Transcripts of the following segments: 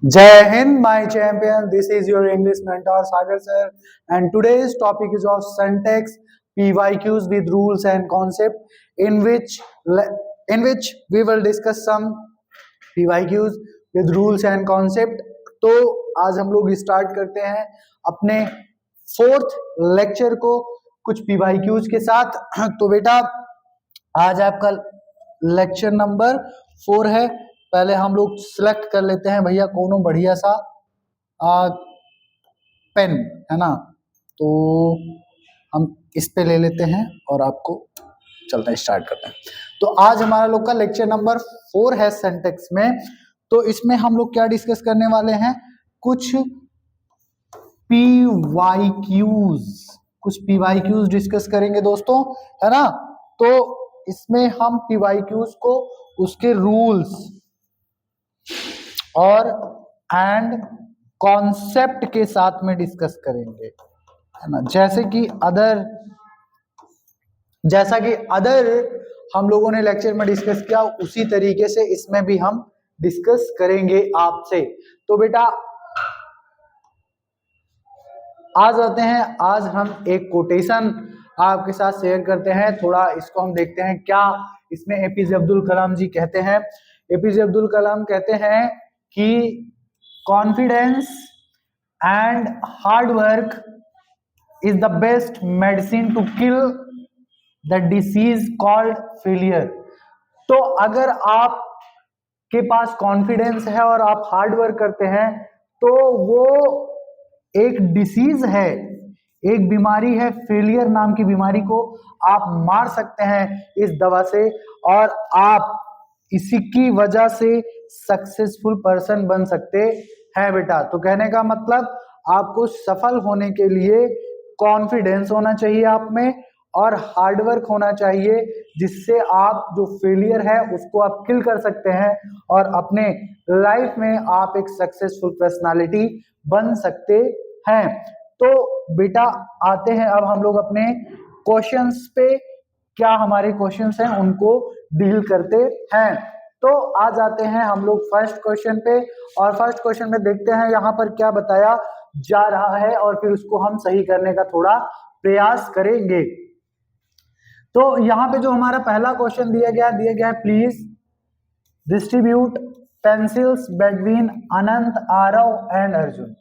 Jai Hind, my champion. This is your English mentor Sagar sir, and today's topic is of syntax PYQs with rules and concept, in which we will discuss some PYQs with rules and concept. तो आज हम लोग start करते हैं अपने fourth lecture को कुछ PYQs के साथ। तो बेटा आज आपका लेक्चर नंबर 4 है। पहले हम लोग सिलेक्ट कर लेते हैं भैया कोनो बढ़िया सा पेन, है ना, तो हम इस पे ले लेते हैं और आपको चलते स्टार्ट करते हैं। तो आज हमारा लोग का लेक्चर नंबर 4 है सिंटैक्स में। तो इसमें हम लोग क्या डिस्कस करने वाले हैं, कुछ PYQs डिस्कस करेंगे दोस्तों, है ना। तो इसमें हम PYQs को उसके रूल्स और एंड कॉन्सेप्ट के साथ में डिस्कस करेंगे, है ना। जैसा कि अदर हम लोगों ने लेक्चर में डिस्कस किया, उसी तरीके से इसमें भी हम डिस्कस करेंगे आपसे। तो बेटा आज आते हैं, आज हम एक कोटेशन आपके साथ शेयर करते हैं। थोड़ा इसको हम देखते हैं क्या इसमें एपीजे अब्दुल कलाम जी कहते हैं। एपीजे अब्दुल कलाम कहते हैं कि confidence and hard work is the best medicine to kill the disease called failure. तो अगर आप के पास कॉन्फिडेंस है और आप हार्ड वर्क करते हैं तो वो एक डिसीज है, एक बीमारी है, फेलियर नाम की बीमारी को आप मार सकते हैं इस दवा से, और आप इसी की वजह से सक्सेसफुल पर्सन बन सकते हैं बेटा। तो कहने का मतलब आपको सफल होने के लिए कॉन्फिडेंस होना चाहिए आप में और हार्डवर्क होना चाहिए, जिससे आप जो फेलियर है उसको आप किल कर सकते हैं और अपने लाइफ में आप एक सक्सेसफुल पर्सनालिटी बन सकते हैं। तो बेटा आते हैं अब हम लोग अपने क्वेश्चंस पे, क्या हमारे क्वेश्चंस हैं उनको डील करते हैं। तो आज आते हैं हम लोग फर्स्ट क्वेश्चन पे, और फर्स्ट क्वेश्चन में देखते हैं यहाँ पर क्या बताया जा रहा है और फिर उसको हम सही करने का थोड़ा प्रयास करेंगे। तो यहाँ पे जो हमारा पहला क्वेश्चन दिया गया है, please distribute pencils between Anant, Aarav and Arjun.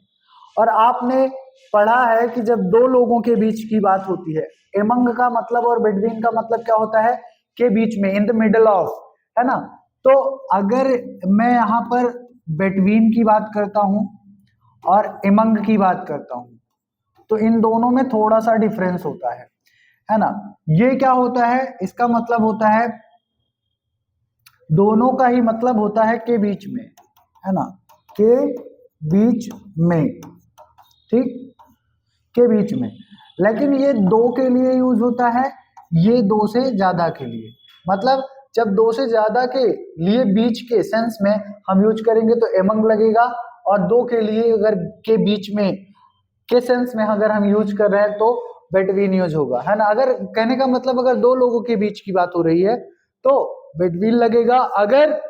और आपने पढ़ा है कि जब दो लोगों के बीच की बात होती है, एमंग का मतलब और बिटवीन का मतलब क्या होता है, के बीच में, इन द मिडल ऑफ, है ना। तो अगर मैं यहाँ पर बिटवीन की बात करता हूं और एमंग की बात करता हूं तो इन दोनों में थोड़ा सा डिफरेंस होता है ना। ये क्या होता है, इसका मतलब होता है, दोनों का ही मतलब होता है के बीच में, है ना, के बीच में, ठीक, के बीच में। लेकिन ये दो के लिए यूज होता है, ये दो से ज्यादा के लिए। मतलब जब दो से ज्यादा के लिए बीच के सेंस में हम यूज करेंगे तो एमंग लगेगा, और दो के लिए अगर के बीच में के सेंस में अगर हम यूज कर रहे हैं तो बिटवीन यूज होगा, है ना। अगर कहने का मतलब अगर दो लोगों के बीच की बात हो रही है तो बिटवीन लगेगा, अगर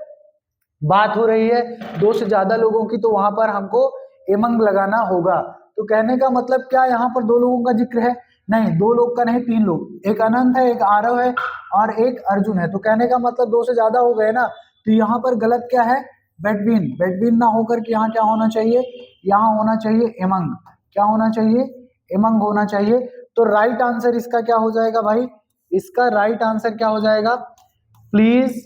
बात हो रही है दो से ज्यादा लोगों की तो वहां पर हमको एमंग लगाना होगा। तो कहने का मतलब क्या, यहाँ पर दो लोगों का जिक्र है? नहीं, दो लोग का नहीं, तीन लोग, एक अनंत है, एक आरव है और एक अर्जुन है। तो कहने का मतलब दो से ज्यादा हो गए ना, तो यहाँ पर गलत क्या है, बिटवीन। बिटवीन ना होकर के यहाँ क्या होना चाहिए, यहाँ होना चाहिए एमंग। क्या होना चाहिए, एमंग होना चाहिए। तो राइट आंसर इसका क्या हो जाएगा भाई, इसका राइट आंसर क्या हो जाएगा, please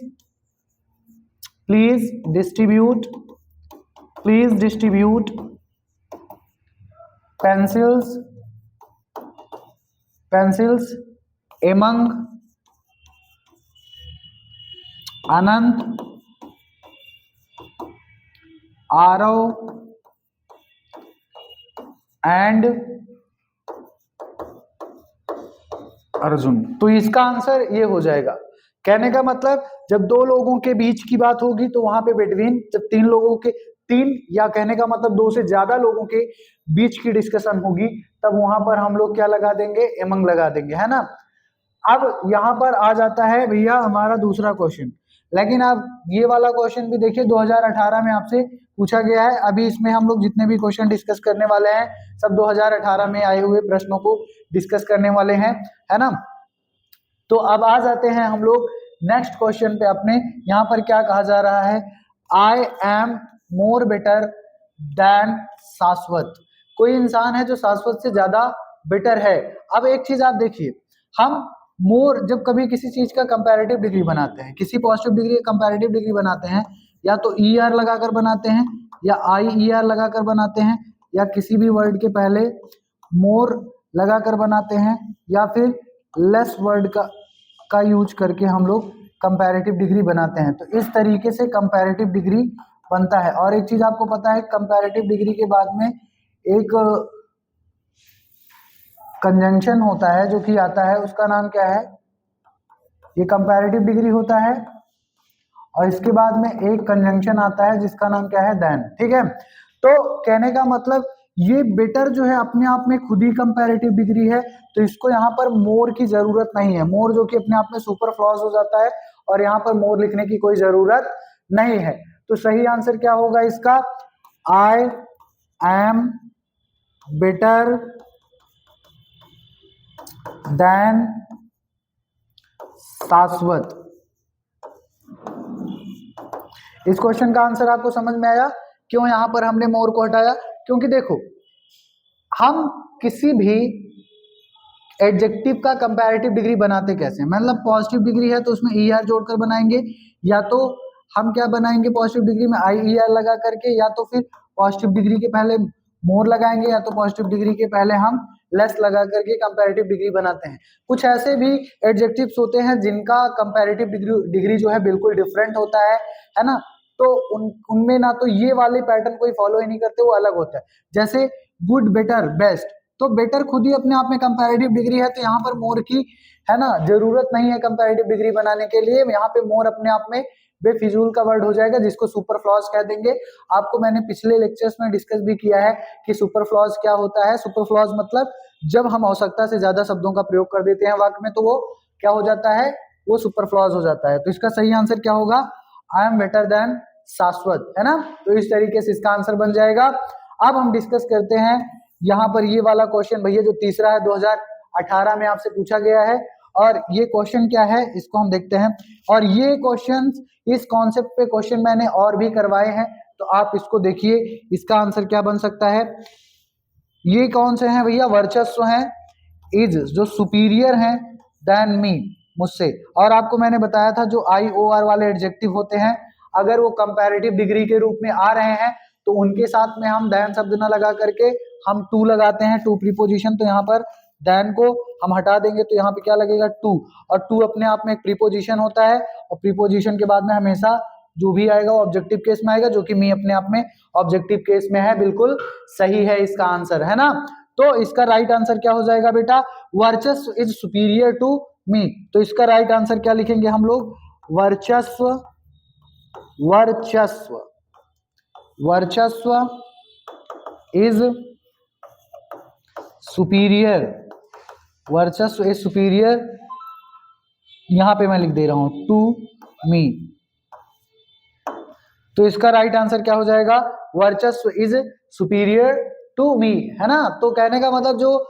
distribute pencils among Anant, Aarav and Arjun. तो इसका आंसर ये हो जाएगा। कहने का मतलब जब दो लोगों के बीच की बात होगी तो वहां पे बिटवीन, जब तीन लोगों के, तीन या कहने का मतलब दो से ज्यादा लोगों के बीच की डिस्कशन होगी तब वहां पर हम लोग क्या लगा देंगे, एमंग लगा देंगे, है ना। अब यहां पर आ जाता है भैया हमारा दूसरा क्वेश्चन। लेकिन आप ये वाला क्वेश्चन भी देखिए 2018 में आपसे पूछा गया है। अभी इसमें हम लोग जितने भी क्वेश्चन डिस्कस करने वाले हैं सब 2018 में आए हुए प्रश्नों को डिस्कस करने वाले हैं, है ना। तो अब आ जाते हैं हम लोग नेक्स्ट क्वेश्चन पे अपने। यहाँ पर क्या कहा जा रहा है, I am more better than शाश्वत। कोई इंसान है जो शाश्वत से ज्यादा बेटर है। अब एक चीज आप देखिए, हम मोर जब कभी किसी चीज का कंपैरेटिव डिग्री बनाते हैं, किसी पॉजिटिव डिग्री का कंपैरेटिव डिग्री बनाते हैं, या तो ई आर लगाकर बनाते हैं या आई ई आर लगाकर बनाते हैं, या किसी भी वर्ड के पहले मोर लगाकर बनाते हैं, या फिर लेस वर्ड का यूज करके हम लोग कंपैरेटिव डिग्री बनाते हैं। तो इस तरीके से कंपैरेटिव डिग्री बनता है। और एक चीज आपको पता है, कंपैरेटिव डिग्री के बाद में एक कंजंक्शन होता है जो कि आता है, उसका नाम क्या है, ये कंपैरेटिव डिग्री होता है। और इसके बाद में एक कंजंक्शन आता है जिसका नाम क्या है, देन। ठीक है, तो कहने का मतलब ये बेटर जो है अपने आप में खुद ही कंपैरेटिव डिग्री है, तो इसको यहाँ पर मोर की जरूरत नहीं है। मोर जो कि अपने आप में सुपर क्लॉज हो जाता है, और यहाँ पर मोर लिखने की कोई जरूरत नहीं है। तो सही आंसर क्या होगा इसका, आई एम बेटर देन शाश्वत। इस क्वेश्चन का आंसर आपको समझ में आया क्यों यहां पर हमने मोर को हटाया? क्योंकि देखो, हम किसी भी एडजेक्टिव का कंपैरेटिव डिग्री बनाते कैसे हैं, मतलब पॉजिटिव डिग्री है तो उसमें ई आर जोड़कर बनाएंगे, या तो हम क्या बनाएंगे पॉजिटिव डिग्री में आई ई आर लगा करके, या तो फिर पॉजिटिव डिग्री के पहले मोर लगाएंगे, या तो पॉजिटिव डिग्री के पहले हम लेस लगा करके कंपैरेटिव डिग्री बनाते हैं। कुछ ऐसे भी एडजेक्टिव्स होते हैं जिनका कंपैरेटिव डिग्री जो है बिल्कुल डिफरेंट होता है ना। तो उनमें ना तो ये वाले पैटर्न कोई फॉलो ही नहीं करते, वो अलग होता है। जैसे गुड, बेटर, बेस्ट, तो बेटर खुद ही अपने आप में कंपैरेटिव डिग्री है, तो यहाँ पर मोर की, है ना, जरूरत नहीं है कंपैरेटिव डिग्री बनाने के लिए। यहाँ पे मोर अपने आप में बेफिजूल का वर्ड हो जाएगा, जिसको सुपर फ्लॉज कह देंगे। आपको मैंने पिछले लेक्चर्स में डिस्कस भी किया है कि सुपर फ्लॉज क्या होता है। सुपर फ्लॉज मतलब जब हम आवश्यकता से ज्यादा शब्दों का प्रयोग कर देते हैं वाक्य में, तो वो क्या हो जाता है, वो सुपर फ्लॉज हो जाता है। तो इसका सही आंसर क्या होगा, आई एम बेटर देन शाश्वत, है ना। तो इस तरीके से इसका आंसर बन जाएगा। अब हम डिस्कस करते हैं यहाँ पर ये वाला क्वेश्चन भैया, जो तीसरा है, 2018 में आपसे पूछा गया है। और ये क्वेश्चन क्या है इसको हम देखते हैं। और ये क्वेश्चन, इस कॉन्सेप्ट पे क्वेश्चन मैंने और भी करवाए हैं, तो आप इसको देखिए, इसका आंसर क्या बन सकता है। ये कौन से हैं भैया, वर्चस्व हैं, इज जो सुपीरियर हैं देन मी, मुझसे। और आपको मैंने बताया था जो आई ओ आर वाले एडजेक्टिव होते हैं, अगर वो कंपैरेटिव डिग्री के रूप में आ रहे हैं तो उनके साथ में हम देन शब्द न लगा करके हम टू लगाते हैं, टू प्रीपोजिशन। तो यहाँ पर देन को हम हटा देंगे तो यहाँ पे क्या लगेगा, टू। और टू अपने आप में एक प्रीपोजिशन होता है, और प्रीपोजिशन के बाद में हमेशा जो भी आएगा वो ऑब्जेक्टिव केस में आएगा, जो कि मी अपने आप में ऑब्जेक्टिव केस में है। बिल्कुल सही है इसका आंसर, है ना। तो इसका राइट आंसर क्या हो जाएगा बेटा, वर्चस्व इज सुपीरियर टू मी। तो इसका राइट आंसर क्या लिखेंगे हम लोग, वर्चस्व, वर्चस्व, वर्चस्व इज सुपीरियर, वर्चस्व इज सुपीरियर, यहां पे मैं लिख दे रहा हूं टू मी। तो इसका राइट आंसर क्या हो जाएगा, वर्चस्व इज सुपीरियर टू मी, है ना। तो कहने का मतलब जो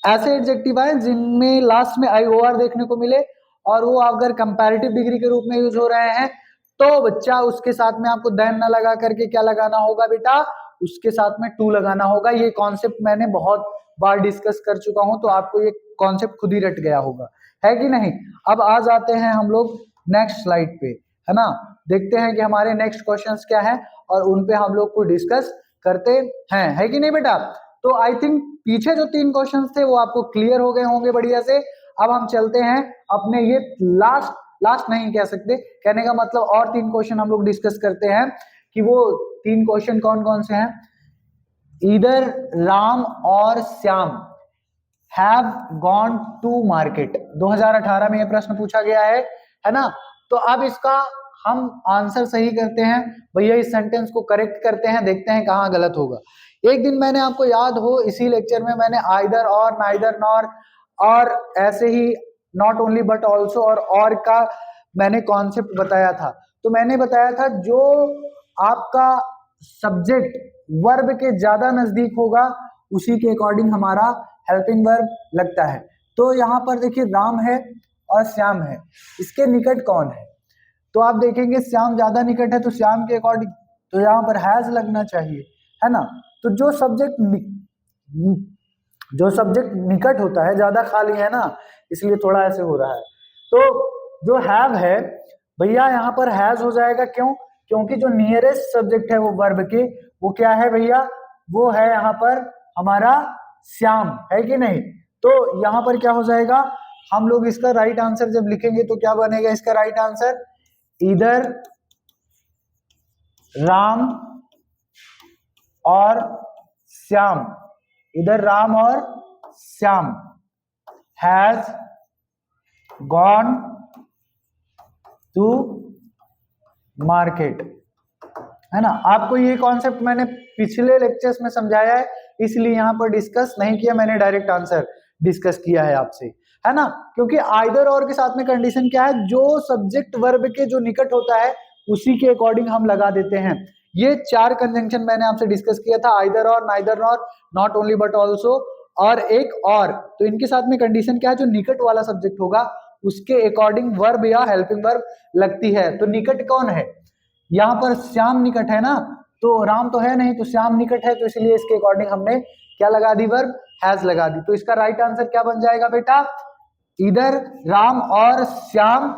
ऐसे एडजेक्टिव आए जिनमें लास्ट में आई ओ आर देखने को मिले, और वो अगर कंपैरेटिव डिग्री के रूप में यूज हो रहे हैं, तो बच्चा उसके साथ में आपको देन ना लगा करके क्या लगाना होगा बेटा, उसके साथ में टू लगाना होगा। ये कॉन्सेप्ट मैंने बहुत बार डिस्कस कर चुका हूं, तो आपको ये कॉन्सेप्ट खुद ही रट गया होगा, है कि नहीं। अब आ जाते हैं हम लोग नेक्स्ट स्लाइड पे, है ना। देखते हैं कि हमारे नेक्स्ट क्वेश्चंस क्या है, और उन पे हम लोग को डिस्कस करते हैं, है कि नहीं बेटा। तो आई थिंक पीछे जो 3 क्वेश्चंस थे वो आपको क्लियर हो गए होंगे बढ़िया से। अब हम चलते हैं अपने ये लास्ट नहीं कह सकते, कहने का मतलब और 3 क्वेश्चन हम लोग डिस्कस करते हैं, कि वो 3 क्वेश्चन कौन कौन से हैं। इधर राम और Shyam have gone to market, 2018 में ये प्रश्न पूछा गया है ना। तो अब इसका हम आंसर सही करते हैं भैया, इस सेंटेंस को करेक्ट करते हैं, देखते हैं कहाँ गलत होगा। एक दिन मैंने, आपको याद हो, इसी लेक्चर में मैंने आइदर और, नाइदर नॉर, और ऐसे ही नॉट ओनली बट ऑल्सो और का मैंने कॉन्सेप्ट बताया था। तो मैंने बताया था जो आपका सब्जेक्ट वर्ब के ज्यादा नजदीक होगा उसी के अकॉर्डिंग हमारा हेल्पिंग वर्ब लगता है। तो यहाँ पर देखिए राम है और श्याम है, इसके निकट कौन है? तो आप देखेंगे श्याम ज्यादा निकट है, तो श्याम के अकॉर्डिंग तो यहाँ पर हैज लगना चाहिए, है ना। तो जो सब्जेक्ट निकट होता है, ज्यादा खाली है ना, इसलिए थोड़ा ऐसे हो रहा है। तो जो हैव है भैया यहाँ पर हैज हो जाएगा, क्यों? क्योंकि जो नियरेस्ट सब्जेक्ट है वो वर्ब के, वो क्या है भैया? वो है यहाँ पर हमारा श्याम, है कि नहीं? तो यहाँ पर क्या हो जाएगा, हम लोग इसका राइट आंसर जब लिखेंगे तो क्या बनेगा इसका राइट आंसर? इधर राम और श्याम, इधर राम और Shyam has gone to market, है ना। आपको ये कॉन्सेप्ट मैंने पिछले लेक्चर्स में समझाया है, इसलिए यहां पर डिस्कस नहीं किया, मैंने डायरेक्ट आंसर डिस्कस किया है आपसे, है ना। क्योंकि आइदर और के साथ में कंडीशन क्या है, जो सब्जेक्ट वर्ब के जो निकट होता है उसी के अकॉर्डिंग हम लगा देते हैं। ये 4 कंजंक्शन मैंने आपसे डिस्कस किया था, आइदर और, neither nor, not only but also, और एक और। तो इनके साथ में कंडीशन क्या है, जो निकट वाला सब्जेक्ट होगा उसके अकॉर्डिंग वर्ब या हेल्पिंग वर्ब लगती है। तो निकट कौन है? यहाँ पर श्याम निकट है ना, तो राम तो है नहीं, तो श्याम निकट है, तो इसलिए इसके अकॉर्डिंग हमने क्या लगा दी? वर्ब हैज लगा दी। तो इसका राइट आंसर क्या बन जाएगा बेटा? इधर राम और Shyam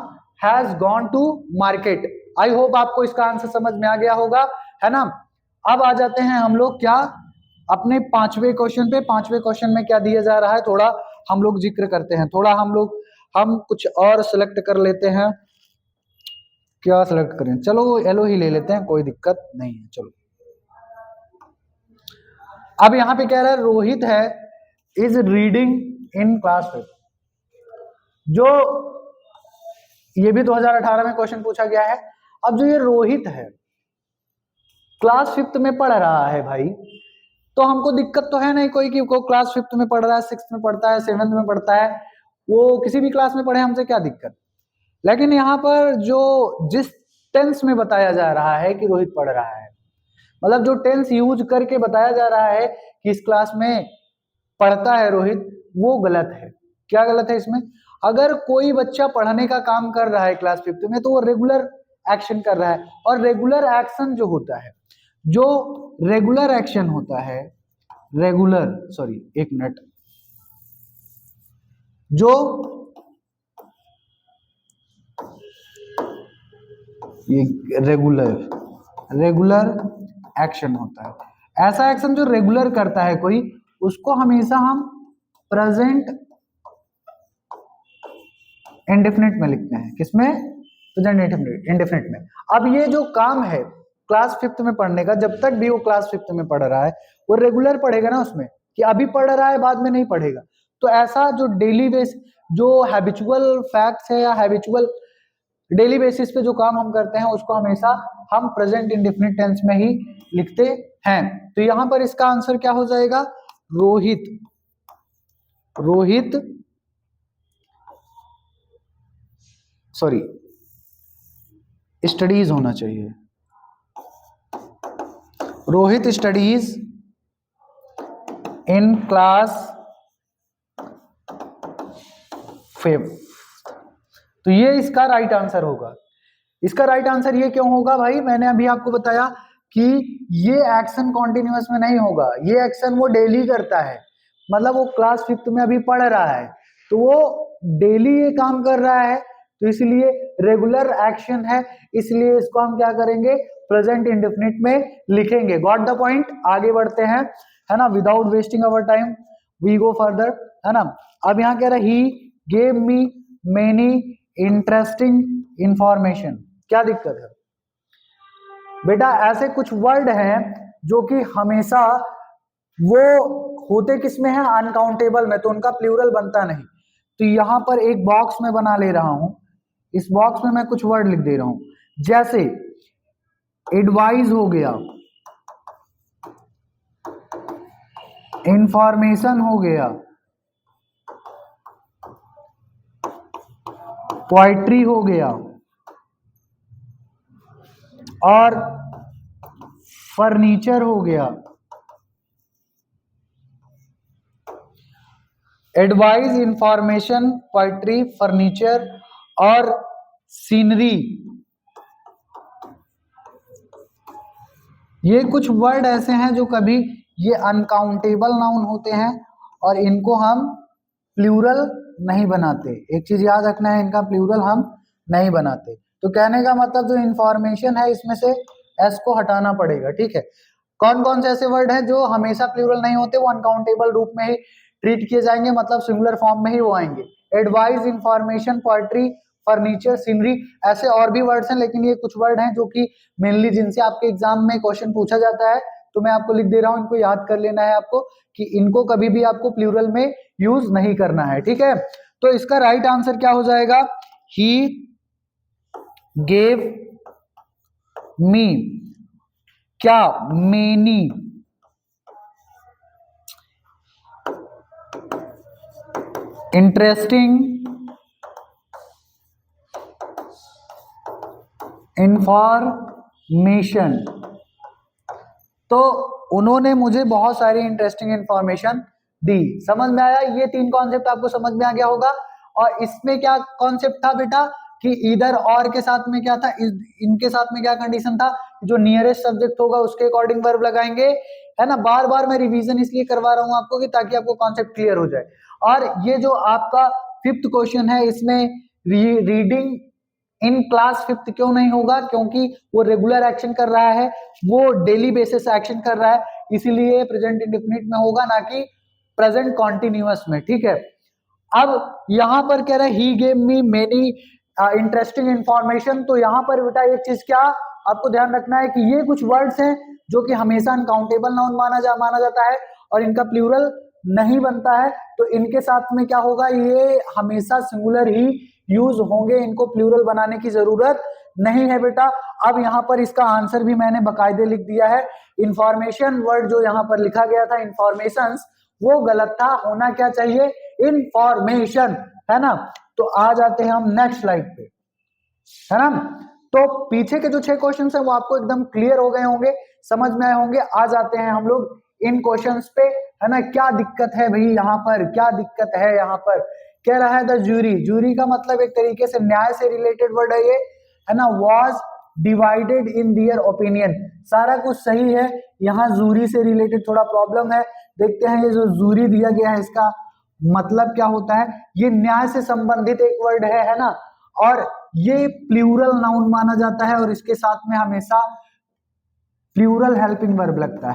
has gone to market. I hope आपको इसका आंसर समझ में आ गया होगा, है ना। अब आ जाते हैं हम लोग क्या अपने 5वें क्वेश्चन पे। 5वें क्वेश्चन में क्या दिया जा रहा है, थोड़ा हम लोग जिक्र करते हैं, थोड़ा हम कुछ और सिलेक्ट कर लेते हैं। क्या सिलेक्ट करें? चलो येलो ही ले लेते हैं, कोई दिक्कत नहीं है। चलो अब यहाँ पे कह रहा है रोहित है इज रीडिंग इन क्लास 5। जो ये भी 2018 में क्वेश्चन पूछा गया है। अब जो ये रोहित है क्लास 5th में पढ़ रहा है भाई, तो हमको दिक्कत तो है नहीं कोई कि वो क्लास 5th में पढ़ रहा है, 6th में पढ़ता है, 7th में पढ़ता है, वो किसी भी क्लास में पढ़े, हमसे क्या दिक्कत। लेकिन यहाँ पर जो जिस टेंस में बताया जा रहा है कि रोहित पढ़ रहा है, मतलब जो टेंस यूज करके बताया जा रहा है कि इस क्लास में पढ़ता है रोहित, वो गलत है। क्या गलत है इसमें? अगर कोई बच्चा पढ़ने का काम कर रहा है क्लास 5th में, तो वो रेगुलर एक्शन कर रहा है, और रेगुलर एक्शन जो होता है, जो रेगुलर एक्शन होता है, एक मिनट, जो ये रेगुलर एक्शन होता है, ऐसा एक्शन जो रेगुलर करता है कोई, उसको हमेशा हम प्रेजेंट इंडेफिनिट में लिखते हैं। किसमें? प्रेजेंट इंडेफिनिट में। अब ये जो काम है क्लास 5th में पढ़ने का, जब तक भी वो क्लास 5th में पढ़ रहा है, वो रेगुलर पढ़ेगा ना उसमें, कि अभी पढ़ रहा है बाद में नहीं पढ़ेगा। तो ऐसा जो डेली बेस, जो हैबिचुअल फैक्ट्स है या हैबिचुअल डेली बेसिस पे जो काम हम करते हैं, उसको हमेशा हम प्रेजेंट इंडेफिनिट टेंस में ही लिखते हैं। तो यहां पर इसका आंसर क्या हो जाएगा? रोहित स्टडीज होना चाहिए। Rohit studies in class 5। तो ये इसका राइट आंसर होगा। इसका राइट आंसर ये क्यों होगा भाई? मैंने अभी आपको बताया कि ये एक्शन कॉन्टिन्यूअस में नहीं होगा, ये एक्शन वो डेली करता है। मतलब वो क्लास 5th में अभी पढ़ रहा है, तो वो डेली ये काम कर रहा है, तो इसलिए रेगुलर एक्शन है, इसलिए इसको हम क्या करेंगे? प्रेजेंट इंडेफिनिट में लिखेंगे। Got the point? आगे बढ़ते हैं, है ना, without wasting our time we go further, है ना। अब यहाँ कह रहा है he gave me many interesting information. क्या दिक्कत है बेटा? ऐसे कुछ वर्ड हैं जो कि हमेशा वो होते किस में है? अनकाउंटेबल में, तो उनका प्लूरल बनता नहीं। तो यहां पर एक बॉक्स में बना ले रहा हूं, इस बॉक्स में मैं कुछ वर्ड लिख दे रहा हूं, जैसे एडवाइज हो गया, इंफॉर्मेशन हो गया, पोएट्री हो गया, और फर्नीचर हो गया। एडवाइस, इंफॉर्मेशन, पोइट्री, फर्नीचर और सीनरी, ये कुछ वर्ड ऐसे हैं जो कभी ये अनकाउंटेबल नाउन होते हैं और इनको हम प्लूरल नहीं बनाते। एक चीज याद रखना है, इनका प्लूरल हम नहीं बनाते। तो कहने का मतलब जो इंफॉर्मेशन है इसमें से एस को हटाना पड़ेगा, ठीक है। कौन कौन से ऐसे वर्ड हैं जो हमेशा प्लूरल नहीं होते, वो अनकाउंटेबल रूप में ही ट्रीट किए जाएंगे, मतलब सिंगुलर फॉर्म में ही वो आएंगे। Advice, information, poetry, furniture, scenery, ऐसे और भी वर्ड्स हैं, लेकिन ये कुछ वर्ड हैं जो कि मेनली जिनसे आपके एग्जाम में क्वेश्चन पूछा जाता है, तो मैं आपको लिख दे रहा हूं, इनको याद कर लेना है आपको कि इनको कभी भी आपको प्लूरल में यूज नहीं करना है, ठीक है। तो इसका राइट आंसर क्या हो जाएगा, ही गेव मी, क्या, मेनी, इंटरेस्टिंग इंफॉर्मेशन। तो उन्होंने मुझे बहुत सारी इंटरेस्टिंग इंफॉर्मेशन दी। समझ में आया, ये तीन कॉन्सेप्ट आपको समझ में आ गया होगा। और इसमें क्या कॉन्सेप्ट था बेटा कि इधर और के साथ में क्या था, इनके साथ में क्या कंडीशन था, जो नियरेस्ट सब्जेक्ट होगा उसके अकॉर्डिंग वर्ब लगाएंगे, है ना। बार बार मैं रिवीजन इसलिए करवा रहा हूं आपको कि ताकि आपको कॉन्सेप्ट क्लियर हो जाए। और ये जो आपका फिफ्थ क्वेश्चन है, इसमें रीडिंग इन क्लास फिफ्थ क्यों नहीं होगा, क्योंकि वो रेगुलर एक्शन कर रहा है, वो डेली बेसिस एक्शन कर रहा है, इसीलिए प्रेजेंट इंडेफिनिट में होगा, ना कि प्रेजेंट कॉन्टिन्यूअस में, ठीक है। अब यहां पर कह रहा है he gave me many interesting information. तो यहां पर बेटा एक चीज क्या आपको ध्यान रखना है कि ये कुछ वर्ड्स हैं जो कि हमेशा अनकाउंटेबल नाउन माना जाता है और इनका प्लूरल नहीं बनता है, तो इनके साथ में क्या होगा, ये हमेशा सिंगुलर ही यूज होंगे, इनको प्लूरल बनाने की जरूरत नहीं है बेटा। अब यहाँ पर इसका आंसर भी मैंने बकायदे लिख दिया है। इंफॉर्मेशन वर्ड जो यहाँ पर लिखा गया था इंफॉर्मेशंस, वो गलत था, होना क्या चाहिए, इंफॉर्मेशन, है ना। तो आ जाते हैं हम नेक्स्ट स्लाइड पे, है ना। तो पीछे के जो 6 क्वेश्चन है वो आपको एकदम क्लियर हो गए होंगे, समझ में आए होंगे। आ जाते हैं हम लोग इन क्वेश्चंस पे, है ना। क्या दिक्कत है भाई यहाँ पर, क्या दिक्कत है यहाँ पर, कह रहा है द जूरी, जूरी का मतलब एक तरीके से न्याय से रिलेटेड वर्ड है ये, है ना। Was divided in their opinion, सारा कुछ सही है, यहाँ जूरी से रिलेटेड थोड़ा प्रॉब्लम है। देखते हैं ये जो जूरी दिया गया है इसका मतलब क्या होता है। ये न्याय से संबंधित एक वर्ड है ना, और ये प्लूरल नाउन माना जाता है और इसके साथ में हमेशा प्लूरल हेल्पिंग वर्ब लगता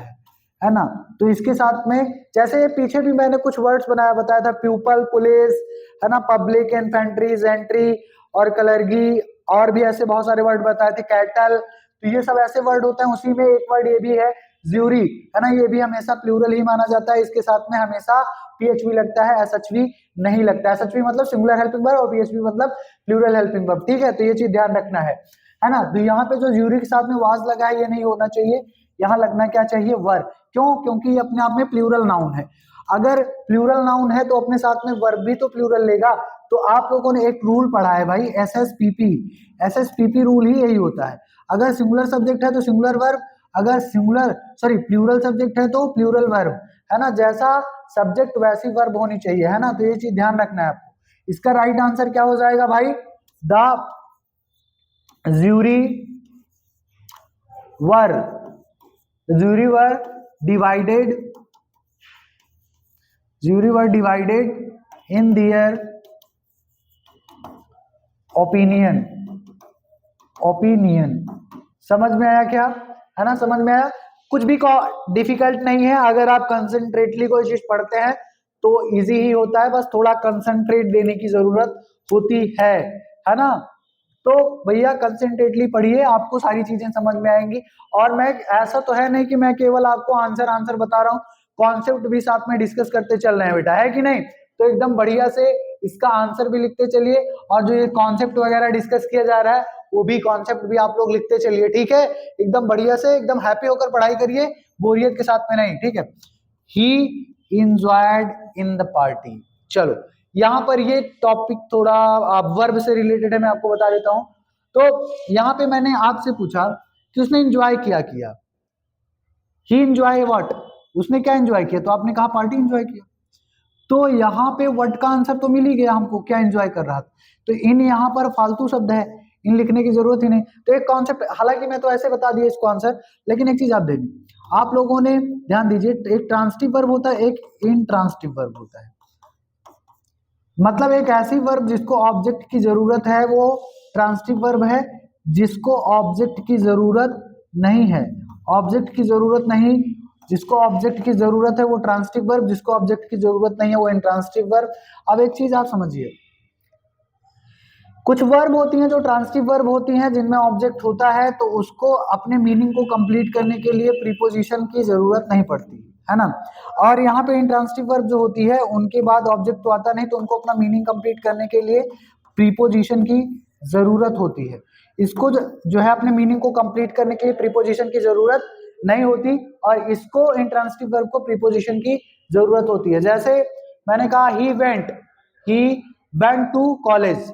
है ना। तो इसके साथ में जैसे ये पीछे भी मैंने कुछ वर्ड्स बताया था, प्यूपल, पुलिस, है ना, पब्लिक, इन्फेंट्री, जेंट्री और कलरगी, और भी ऐसे बहुत सारे वर्ड बताए थे, कैटल। तो ये सब ऐसे वर्ड होते हैं। उसी में एक वर्ड ये भी है ज्यूरी, है ना, ये भी हमेशा प्लूरल ही माना जाता है, इसके साथ में हमेशा पीएचवी लगता है, एसएचवी नहीं लगता है। एसएचवी मतलब सिंगुलर हेल्पिंग वर्ब और पीएचवी मतलब प्लूरल हेल्पिंग वर्ब, ठीक है। तो ये चीज ध्यान रखना है ना। तो यहाँ पे जो ज्यूरी के साथ में वाज लगा है ये नहीं होना चाहिए, यहाँ लगना क्या चाहिए, वर्ब। क्यों, क्योंकि ये अपने आप में प्लूरल नाउन है। अगर प्लूरल नाउन है तो अपने साथ में वर्ब भी तो प्लूरल लेगा। तो आप लोगों ने एक रूल पढ़ा है भाई, एसएसपीपी, एसएसपीपी रूल ही यही होता है। अगर सिंगुलर सब्जेक्ट है तो सिंगुलर वर्ब, अगर प्लूरल सब्जेक्ट है तो प्लूरल वर्ब, है ना। जैसा सब्जेक्ट वैसी वर्ब होनी चाहिए, है ना। तो ये चीज ध्यान रखना है आपको। इसका राइट आंसर क्या हो जाएगा भाई, the jury were, jury were divided in their opinion। समझ में आया क्या, है ना, समझ में आया। कुछ भी डिफिकल्ट नहीं है, अगर आप कंसंट्रेटली कोई चीज पढ़ते हैं तो इजी ही होता है, बस थोड़ा कंसंट्रेट देने की जरूरत होती है ना। तो भैया कंसंट्रेटली पढ़िए, आपको सारी चीजें समझ में आएंगी। और मैं ऐसा तो है नहीं कि मैं केवल आपको आंसर बता रहा हूँ, कॉन्सेप्ट भी साथ में डिस्कस करते चल रहे हैं बेटा, है कि नहीं। तो एकदम बढ़िया से इसका आंसर भी लिखते चलिए, और जो ये कॉन्सेप्ट वगैरह डिस्कस किया जा रहा है वो भी कॉन्सेप्ट भी आप लोग लिखते चलिए, ठीक है। एकदम बढ़िया से, एकदम हैप्पी होकर पढ़ाई करिए, बोरियत के साथ में नहीं, ठीक है। ही इंजॉयड इन द पार्टी। चलो यहाँ पर ये टॉपिक थोड़ा वर्ब से रिलेटेड है, मैं आपको बता देता हूं। तो यहाँ पे मैंने आपसे पूछा कि उसने एंजॉय किया। ही एंजॉय व्हाट, उसने क्या एंजॉय किया, तो आपने कहा पार्टी एंजॉय किया। तो यहाँ पे व्हाट का आंसर तो मिल ही गया हमको, क्या एंजॉय कर रहा था। तो इन यहाँ पर फालतू शब्द है, इन लिखने की जरूरत ही नहीं। तो एक कॉन्सेप्ट, हालांकि मैं तो ऐसे बता दिया इसको आंसर, लेकिन एक चीज आप देखिए, आप लोगों ने ध्यान दीजिए, एक ट्रांसिटिव वर्ब होता है, एक इंट्रांसिटिव वर्ब होता है। मतलब एक ऐसी वर्ब जिसको ऑब्जेक्ट की जरूरत है वो ट्रांसिटिव वर्ब है, जिसको ऑब्जेक्ट की जरूरत नहीं है, ऑब्जेक्ट की जरूरत नहीं, जिसको ऑब्जेक्ट की जरूरत है वो ट्रांसिटिव वर्ब, जिसको ऑब्जेक्ट की जरूरत नहीं है वो इंट्रांसिटिव वर्ब। अब एक चीज आप समझिए, कुछ वर्ब होती हैं जो ट्रांसिटिव वर्ब होती हैं जिनमें ऑब्जेक्ट होता है, तो उसको अपने मीनिंग को कंप्लीट करने के लिए प्रीपोजिशन की जरूरत नहीं पड़ती है ना। और यहाँ पे इंट्रांसिटिव वर्ब जो होती है उनके बाद ऑब्जेक्ट तो आता नहीं, तो उनको अपना मीनिंग कंप्लीट करने के लिए प्रीपोजिशन की जरूरत होती है। इसको जो है अपने मीनिंग को कंप्लीट करने के लिए प्रीपोजिशन की जरूरत नहीं होती, और इसको इंट्रांसिटिव वर्ब को प्रीपोजिशन की जरूरत होती है। जैसे मैंने कहा ही वेंट टू कॉलेज,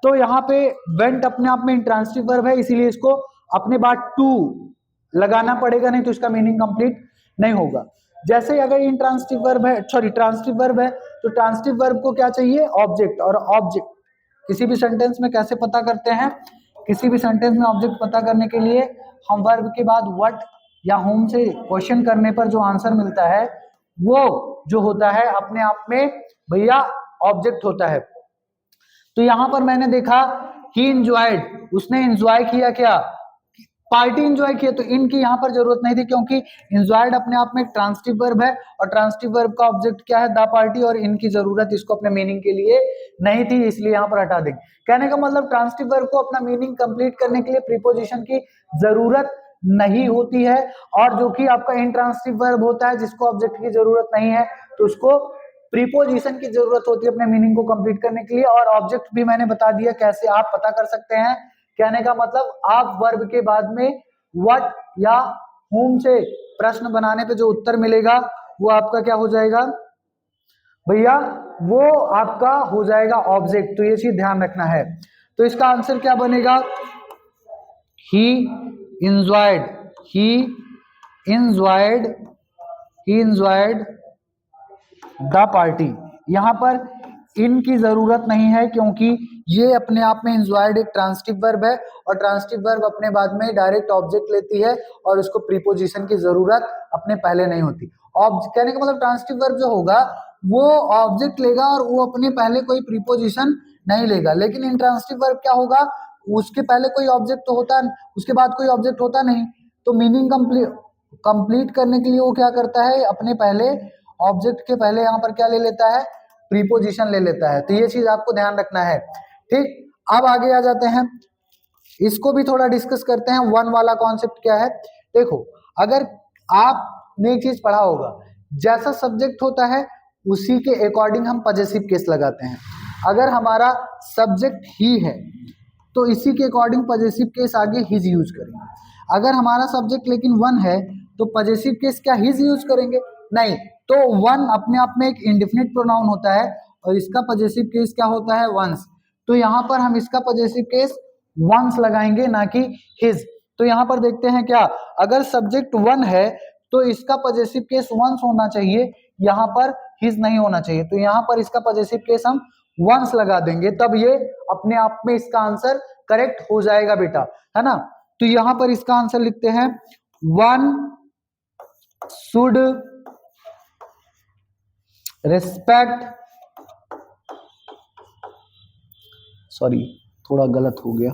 तो यहाँ पे वेंट अपने आप में इंट्रांसिटिव वर्ब है, इसीलिए इसको अपने बाद टू लगाना पड़ेगा, नहीं तो इसका मीनिंग कंप्लीट नहीं होगा। जैसे अगर इंट्रांसिटिव वर्ब है, सॉरी ट्रांसिटिव वर्ब है, तो ट्रांसिटिव वर्ब को क्या चाहिए, ऑब्जेक्ट। और ऑब्जेक्ट किसी भी सेंटेंस में कैसे पता करते हैं, किसी भी सेंटेंस में ऑब्जेक्ट पता करने के लिए हम वर्ब के बाद व्हाट या होम से क्वेश्चन करने पर जो आंसर मिलता है वो जो होता है अपने आप में भैया ऑब्जेक्ट होता है। तो यहां पर मैंने देखा ही एंजॉयड, उसने एंजॉय किया, क्या पार्टी एंजॉय किया, तो इनकी यहां पर जरूरत नहीं थी, क्योंकि एंजॉयड अपने आप में एक ट्रांसिटिव वर्ब है, और ट्रांसिटिव वर्ब का ऑब्जेक्ट क्या है, द पार्टी, और इनकी जरूरत इसको अपने मीनिंग के लिए नहीं थी, इसलिए यहां पर हटा देंगे। कहने का मतलब ट्रांसिटिव वर्ब को अपना मीनिंग कंप्लीट करने के लिए प्रीपोजिशन की जरूरत नहीं होती है, और जो कि आपका इंट्रांसिटिव वर्ब होता है जिसको ऑब्जेक्ट की जरूरत नहीं है, तो उसको प्रीपोजिशन की जरूरत होती है अपने मीनिंग को कंप्लीट करने के लिए। और ऑब्जेक्ट भी मैंने बता दिया कैसे आप पता कर सकते हैं। कहने का मतलब आप वर्ब के बाद में व्हाट या whom से प्रश्न बनाने पे जो उत्तर मिलेगा वो आपका क्या हो जाएगा भैया, वो आपका हो जाएगा ऑब्जेक्ट। तो ये चीज ध्यान रखना है। तो इसका आंसर क्या बनेगा, ही enjoyed, he enjoyed the party. यहां पर इनकी जरूरत नहीं है, क्योंकि ये अपने आप में एंजॉयड एक ट्रांसिटिव वर्ब है, और ट्रांसिटिव वर्ब अपने बाद में डायरेक्ट ऑब्जेक्ट लेती है, और उसको प्रीपोजिशन की जरूरत अपने पहले नहीं होती। कहने का मतलब ट्रांसिटिव वर्ब जो होगा वो ऑब्जेक्ट लेगा, और वो अपने पहले कोई प्रीपोजिशन नहीं लेगा। लेकिन इंट्रांसिटिव वर्ब क्या होगा, उसके पहले कोई ऑब्जेक्ट तो होता, उसके बाद कोई ऑब्जेक्ट होता नहीं, तो मीनिंग कंप्लीट करने के लिए वो क्या करता है, अपने पहले ऑब्जेक्ट के पहले यहाँ पर क्या ले लेता है, प्रीपोजिशन ले लेता है। तो ये चीज आपको ध्यान रखना है। ठीक, अब आगे आ जाते हैं, इसको भी थोड़ा डिस्कस करते हैं। वन वाला कॉन्सेप्ट क्या है, देखो अगर आपने एक चीज पढ़ा होगा, जैसा सब्जेक्ट होता है उसी के अकॉर्डिंग हम पजेसिव केस लगाते हैं। अगर हमारा सब्जेक्ट ही है तो इसी के अकॉर्डिंग पजेसिव केस आगे हिज यूज करेंगे। अगर हमारा सब्जेक्ट लेकिन वन है तो पजेसिव केस क्या हिज यूज करेंगे, नहीं। तो वन अपने आप में एक इंडेफिनिट प्रोनाउन होता है, और इसका पजेसिव केस क्या होता है, वंस। तो यहाँ पर हम इसका पजेसिव केस वंस लगाएंगे, ना कि हिज। तो यहाँ पर देखते हैं क्या, अगर सब्जेक्ट वन है तो इसका पजेसिव केस वंस होना चाहिए, यहाँ पर हिज नहीं होना चाहिए। तो यहाँ पर इसका पजेसिव केस हम वंस लगा देंगे, तब ये अपने आप में इसका आंसर करेक्ट हो जाएगा बेटा, है ना। तो यहाँ पर इसका आंसर लिखते हैं, वन शुड रिस्पेक्ट, सॉरी थोड़ा गलत हो गया,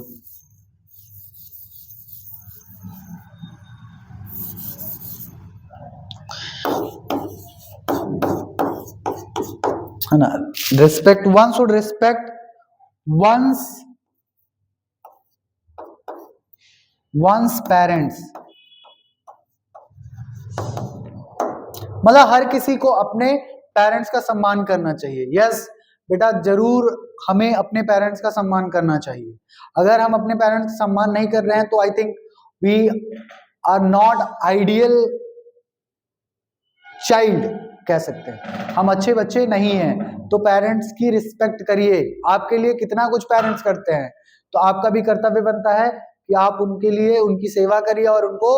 है ना। Respect, one should respect one's parents, मतलब हर किसी को अपने पेरेंट्स का सम्मान करना चाहिए। यस बेटा, जरूर हमें अपने पेरेंट्स का सम्मान करना चाहिए। अगर हम अपने पेरेंट्स का सम्मान नहीं कर रहे हैं तो I think we are not ideal child, कह सकते हैं हम अच्छे बच्चे नहीं हैं। तो पेरेंट्स की रिस्पेक्ट करिए, आपके लिए कितना कुछ पेरेंट्स करते हैं, तो आपका भी कर्तव्य बनता है कि आप उनके लिए उनकी सेवा करिए और उनको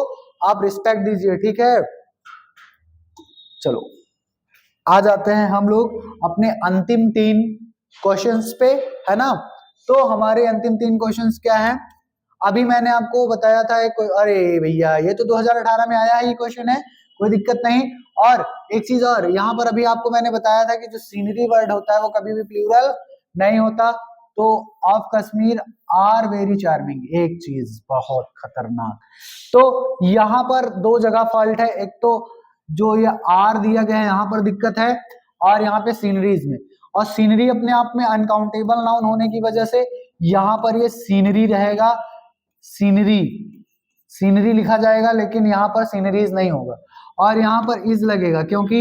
आप रिस्पेक्ट दीजिए, ठीक है। चलो आ जाते हैं हम लोग अपने अंतिम 3 क्वेश्चंस पे, है ना। तो हमारे अंतिम 3 क्वेश्चंस क्या हैं? अभी मैंने आपको बताया था अरे भैया ये तो 2018 में आया ही क्वेश्चन है, कोई दिक्कत नहीं। और एक चीज और, यहाँ पर अभी आपको मैंने बताया था कि जो सीनरी वर्ड होता है वो कभी भी प्लूरल नहीं होता। तो of Kashmir are very charming, एक चीज बहुत खतरनाक। तो यहाँ पर 2 जगह फॉल्ट है, एक तो जो ये आर दिया गया है यहाँ पर दिक्कत है, और यहाँ पे सीनरीज में। और सीनरी अपने आप में अनकाउंटेबल नाउन होने की वजह से यहाँ पर ये सीनरी रहेगा, सीनरी सीनरी लिखा जाएगा, लेकिन यहाँ पर सीनरीज नहीं होगा। और यहाँ पर इज लगेगा क्योंकि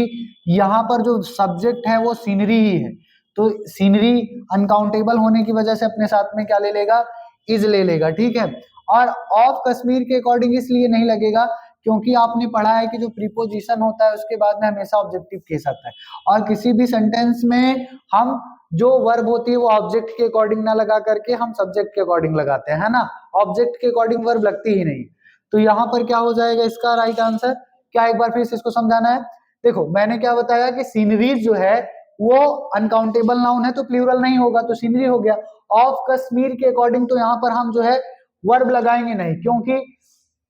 यहाँ पर जो सब्जेक्ट है वो सीनरी ही है, तो सीनरी अनकाउंटेबल होने की वजह से अपने साथ में क्या ले लेगा, इज ले लेगा, ठीक है। और ऑफ कश्मीर के अकॉर्डिंग इसलिए नहीं लगेगा क्योंकि आपने पढ़ा है कि जो प्रीपोजिशन होता है उसके बाद में हमेशा ऑब्जेक्टिव केस आता है, और किसी भी सेंटेंस में हम जो वर्ब होती है वो ऑब्जेक्ट के अकॉर्डिंग ना लगा करके हम सब्जेक्ट के अकॉर्डिंग लगाते हैं, है ना। ऑब्जेक्ट के अकॉर्डिंग वर्ब लगती ही नहीं। तो यहाँ पर क्या हो जाएगा इसका राइट आंसर, क्या एक बार फिर से इसको समझाना है। देखो मैंने क्या बताया कि सीनरीज जो है वो अनकाउंटेबल नाउन है तो प्लूरल नहीं होगा, तो सीनरी हो गया। ऑफ कश्मीर के अकॉर्डिंग तो यहाँ पर हम जो है वर्ब लगाएंगे नहीं, क्योंकि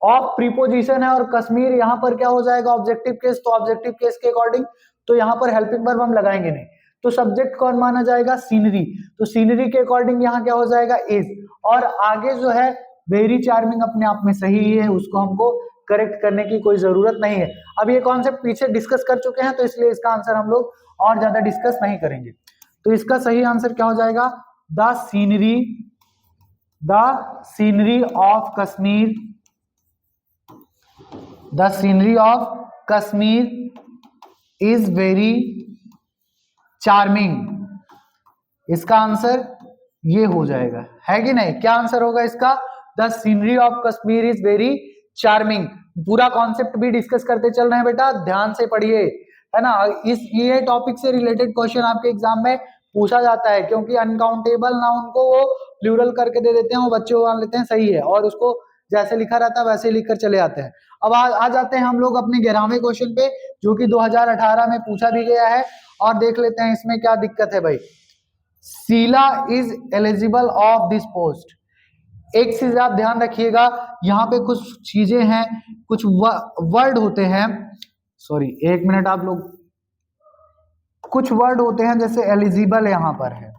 ऑफ प्रीपोजिशन है और कश्मीर यहाँ पर क्या हो जाएगा ऑब्जेक्टिव केस, तो ऑब्जेक्टिव केस के अकॉर्डिंग तो यहाँ पर हेल्पिंग वर्ब हम लगाएंगे नहीं। तो सब्जेक्ट कौन माना जाएगा, सीनरी। तो सीनरी के अकॉर्डिंग यहाँ क्या हो जाएगा, इज। और आगे जो है वेरी चार्मिंग अपने आप में सही है, उसको हमको करेक्ट करने की कोई जरूरत नहीं है। अब ये कॉन्सेप्ट पीछे डिस्कस कर चुके हैं तो इसलिए इसका आंसर हम लोग और ज्यादा डिस्कस नहीं करेंगे। तो इसका सही आंसर क्या हो जाएगा, the scenery of Kashmir, the scenery of Kashmir is very charming. इसका आंसर ये हो जाएगा, है कि नहीं। क्या आंसर होगा इसका, the scenery of Kashmir is very charming. पूरा कॉन्सेप्ट भी डिस्कस करते चल रहे हैं बेटा, ध्यान से पढ़िए, है ना। ये टॉपिक से रिलेटेड क्वेश्चन आपके एग्जाम में पूछा जाता है, क्योंकि अनकाउंटेबल नाउन को वो प्लूरल करके दे देते हैं, वो बच्चे मान लेते हैं सही है, और उसको जैसे लिखा रहता है वैसे लिख कर चले आते हैं। अब आ जाते हैं हम लोग अपने 11वें क्वेश्चन पे, जो कि 2018 में पूछा भी गया है, और देख लेते हैं इसमें क्या दिक्कत है भाई। Sheela is eligible of this post. एक चीज आप ध्यान रखिएगा, यहाँ पे कुछ चीजें हैं, कुछ वर्ड होते हैं, सॉरी एक मिनट आप लोग, कुछ वर्ड होते हैं जैसे एलिजिबल यहाँ पर है,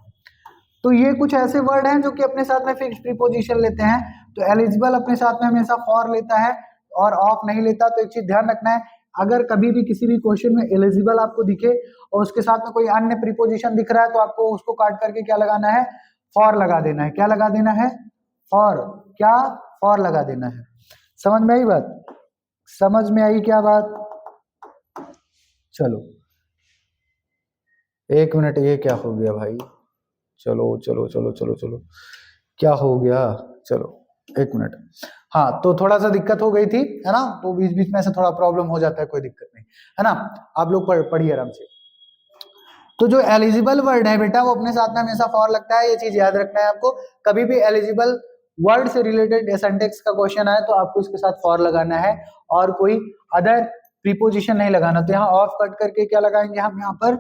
तो ये कुछ ऐसे वर्ड हैं जो कि अपने साथ में फिक्स्ड प्रीपोजिशन लेते हैं। तो एलिजिबल अपने साथ में हमेशा फॉर लेता है और ऑफ नहीं लेता। तो एक चीज ध्यान रखना है, अगर कभी भी किसी भी क्वेश्चन में एलिजिबल आपको दिखे और उसके साथ में कोई अन्य प्रीपोजिशन दिख रहा है तो आपको उसको काट करके क्या लगाना है, फॉर लगा देना है। क्या लगा देना है, फॉर। क्या, फॉर लगा देना है। समझ में आई बात, समझ में आई क्या बात। चलो एक मिनट, ये क्या हो गया भाई, चलो चलो चलो चलो चलो, क्या हो गया, चलो एक मिनट। हाँ तो थोड़ा सा दिक्कत हो गई थी, है ना, तो बीच बीच में से थोड़ा प्रॉब्लम हो जाता है, कोई दिक्कत नहीं, है ना। आप लोग पढ़िए आराम से। तो जो एलिजिबल वर्ड है बेटा वो अपने साथ में हमेशा फॉर लगता है, ये चीज याद रखना है आपको। कभी भी एलिजिबल वर्ड से रिलेटेड सिंटैक्स का क्वेश्चन आए तो आपको इसके साथ फॉर लगाना है और कोई अदर प्रीपोजिशन नहीं लगाना। तो यहाँ ऑफ कट करके क्या लगाएंगे हम, यहाँ पर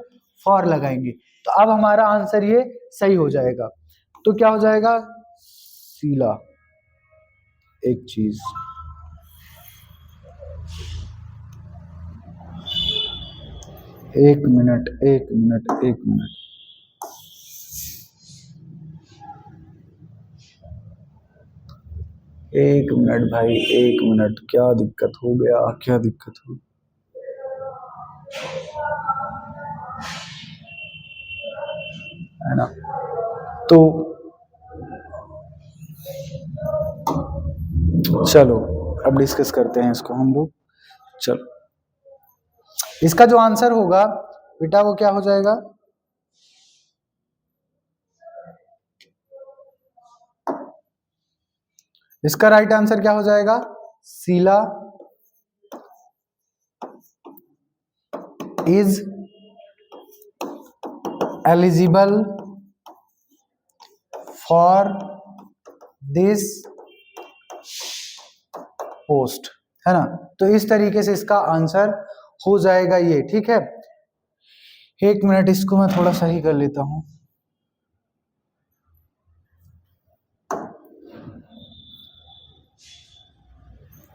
फॉर लगाएंगे। तो अब हमारा आंसर ये सही हो जाएगा। तो क्या हो जाएगा, शीला। एक चीज, एक मिनट एक मिनट एक मिनट, एक मिनट भाई एक मिनट, क्या दिक्कत हो गया, क्या दिक्कत हो, है ना। तो चलो अब डिस्कस करते हैं इसको हम लोग। चलो इसका जो आंसर होगा बेटा वो क्या हो जाएगा, इसका राइट आंसर क्या हो जाएगा, Sheela is eligible for this post, है ना। तो इस तरीके से इसका आंसर हो जाएगा ये, ठीक है। एक मिनट, इसको मैं थोड़ा सही कर लेता हूं।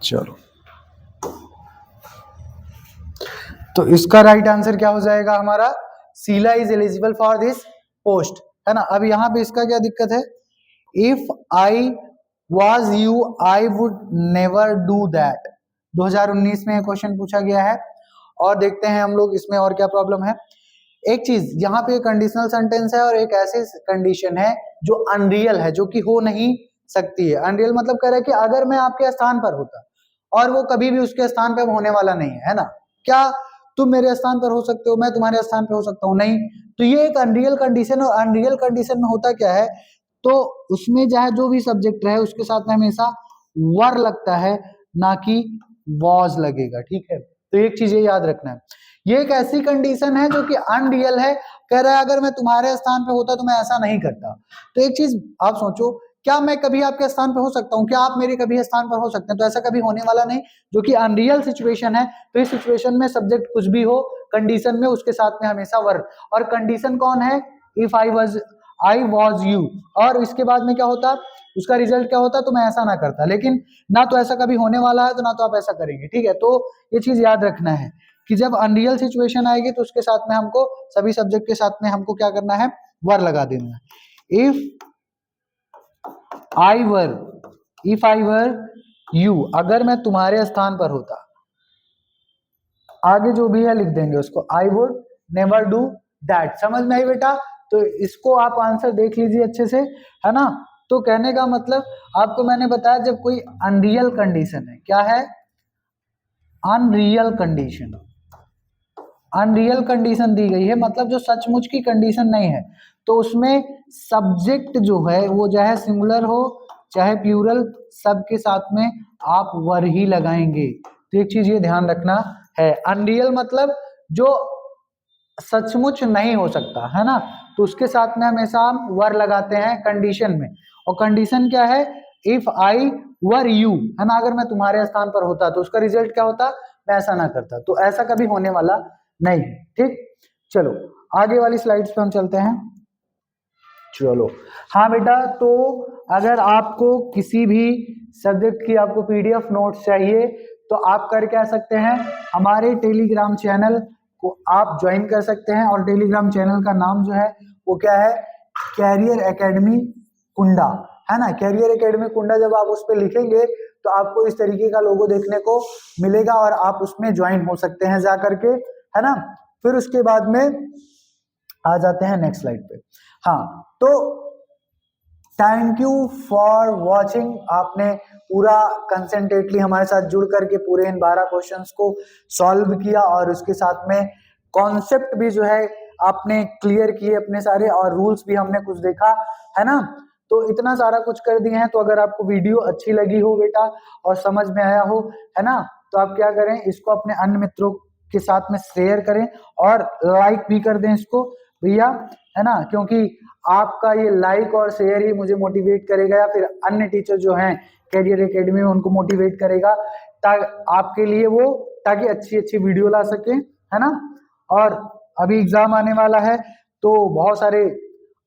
चलो, तो इसका राइट आंसर क्या हो जाएगा हमारा, Sheela is eligible for this post, है ना। अब यहाँ पे इसका क्या दिक्कत है, if I was you I would never do that. 2019 में क्वेश्चन पूछा गया है, और देखते हैं हम लोग इसमें और क्या प्रॉब्लम है। एक चीज यहाँ पे कंडीशनल सेंटेंस है और एक ऐसी कंडीशन है जो अनरियल है, जो कि हो नहीं सकती है। अनरियल मतलब कह रहा है कि अगर मैं आपके स्थान पर होता, और वो कभी भी उसके स्थान पर होने वाला नहीं है ना। क्या तुम मेरे स्थान पर हो सकते हो, मैं तुम्हारे स्थान पर हो सकता हूँ, नहीं। तो ये एक अनरियल कंडीशन, और अनरियल कंडीशन में होता क्या है, तो उसमें चाहे जो भी सब्जेक्ट रहे उसके साथ में हमेशा वर लगता है, ना कि वॉज लगेगा, ठीक है। तो एक चीज ये याद रखना है, ये एक ऐसी कंडीशन है जो कि अनरियल है। कह रहा है अगर मैं तुम्हारे स्थान पे होता तो मैं ऐसा नहीं करता। तो एक चीज आप सोचो, क्या मैं कभी आपके स्थान पे हो सकता हूँ, क्या आप मेरे कभी स्थान पर हो सकते हैं, तो ऐसा कभी होने वाला नहीं, जो कि अनरियल सिचुएशन है। तो इस सिचुएशन में सब्जेक्ट कुछ भी हो, कंडीशन में उसके साथ में हमेशा वर, और कंडीशन कौन है, इफ आई वॉज यू, और इसके बाद में क्या होता, उसका रिजल्ट क्या होता, तो मैं ऐसा ना करता। लेकिन ना तो ऐसा कभी होने वाला है, तो ना तो आप ऐसा करेंगे, ठीक है। तो ये चीज याद रखना है कि जब अनरियल सिचुएशन आएगी तो उसके साथ में हमको, सभी सब्जेक्ट के साथ में हमको क्या करना है, वर लगा देना है। इफ आई वर यू, अगर मैं तुम्हारे स्थान पर होता, आगे जो भी है लिख देंगे उसको, आई वुड नेवर डू दैट। समझ में आई बेटा। तो इसको आप आंसर देख लीजिए अच्छे से, है ना। तो कहने का मतलब आपको मैंने बताया, जब कोई अनरियल कंडीशन है, क्या है, अनरियल कंडीशन, अनरियल कंडीशन दी गई है, मतलब जो सचमुच की कंडीशन नहीं है, तो उसमें सब्जेक्ट जो है वो चाहे सिंगुलर हो चाहे प्लूरल, सबके साथ में आप वर ही लगाएंगे। तो एक चीज ये ध्यान रखना है, अनरियल मतलब जो सचमुच नहीं हो सकता, है ना, तो उसके साथ में हमेशा हम वर लगाते हैं कंडीशन में। और कंडीशन क्या है, इफ आई वर यू, है ना, अगर मैं तुम्हारे स्थान पर होता तो उसका रिजल्ट क्या होता, मैं ऐसा ना करता। तो ऐसा कभी होने वाला नहीं, ठीक। चलो आगे वाली स्लाइड्स पे हम चलते हैं। चलो हाँ बेटा, तो अगर आपको किसी भी सब्जेक्ट की आपको पीडीएफ नोट्स चाहिए, तो आप कर क्या सकते हैं, हमारे टेलीग्राम चैनल को आप ज्वाइन कर सकते हैं। और टेलीग्राम चैनल का नाम जो है वो क्या है, कैरियर एकेडमी कुंडा, है ना। कैरियर एकेडमी कुंडा जब आप उस पर लिखेंगे तो आपको इस तरीके का लोगो देखने को मिलेगा, और आप उसमें ज्वाइन हो सकते हैं जा करके, है ना। फिर उसके बाद में आ जाते हैं नेक्स्ट स्लाइड पे। हाँ, तो थैंक यू फॉर वॉचिंग। आपने पूरा कंसेंट्रेटली हमारे साथ जुड़ करके पूरे इन 12 क्वेश्चंस को सॉल्व किया, और उसके साथ में कॉन्सेप्ट भी जो है आपने क्लियर किए अपने सारे, और रूल्स भी हमने कुछ देखा, है ना। तो इतना सारा कुछ कर दिए हैं। तो अगर आपको वीडियो अच्छी लगी हो बेटा और समझ में आया हो, है ना, तो आप क्या करें, इसको अपने अन्य मित्रों के साथ में शेयर करें, और लाइक भी कर दें इसको भैया, है ना, क्योंकि आपका ये लाइक और शेयर ही मुझे मोटिवेट करेगा, या फिर अन्य टीचर जो हैं कैरियर एकेडमी में उनको मोटिवेट करेगा, आपके लिए वो, ताकि अच्छी अच्छी वीडियो ला सके, है ना। और अभी एग्जाम आने वाला है, तो बहुत सारे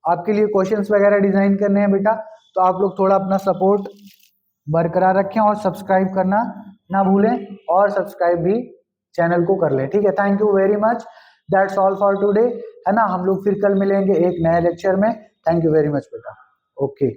आपके लिए क्वेश्चंस वगैरह डिजाइन करने हैं बेटा। तो आप लोग थोड़ा अपना सपोर्ट बरकरार रखें, और सब्सक्राइब करना ना भूलें, और सब्सक्राइब भी चैनल को कर लें, ठीक है। Thank you very much, that's all for today, है ना। हम लोग फिर कल मिलेंगे एक नए लेक्चर में। थैंक यू वेरी मच बेटा, ओके।